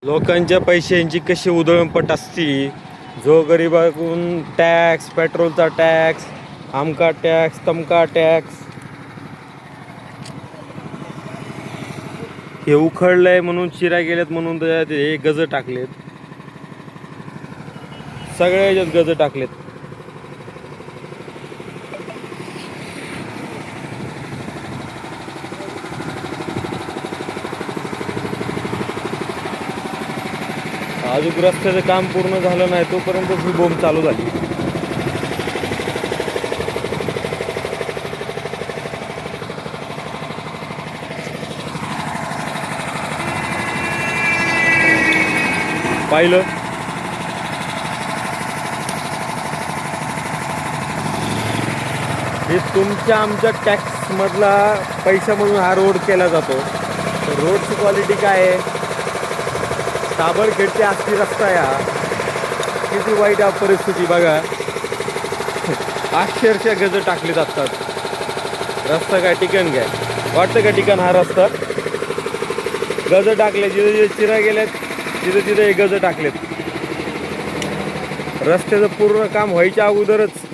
लोकांच्या पैशांची कशी उधळपट असती. जो गरीबाकडून टॅक्स, पेट्रोलचा टॅक्स, आमका टॅक्स, तमका टॅक्स. हे उखडलंय म्हणून चिरा गेलेत म्हणून त्याच्यात हे गज टाकलेत. सगळ्या ह्याच्यात गज टाकलेत. अजून रस्त्याचं काम पूर्ण झालं नाही तोपर्यंत ही बोंब चालू झाली. पाहिलं हे तुमच्या आमच्या टॅक्स मधला पैशामधून हा रोड केला जातो. रोडची क्वालिटी काय आहे. ताबडखेडची असली रस्ता या किती वाईट परिस्थिती बघा. अक्षरशः गज टाकले जातात. रस्ता काय ठिकाण काय वाटतं का ठिकाण हा रस्ता. गज टाकले जिथे जिथे चिरा गेल्यात तिथे तिथे हे गज टाकलेत. रस्त्याचं पूर्ण काम व्हायच्या अगोदरच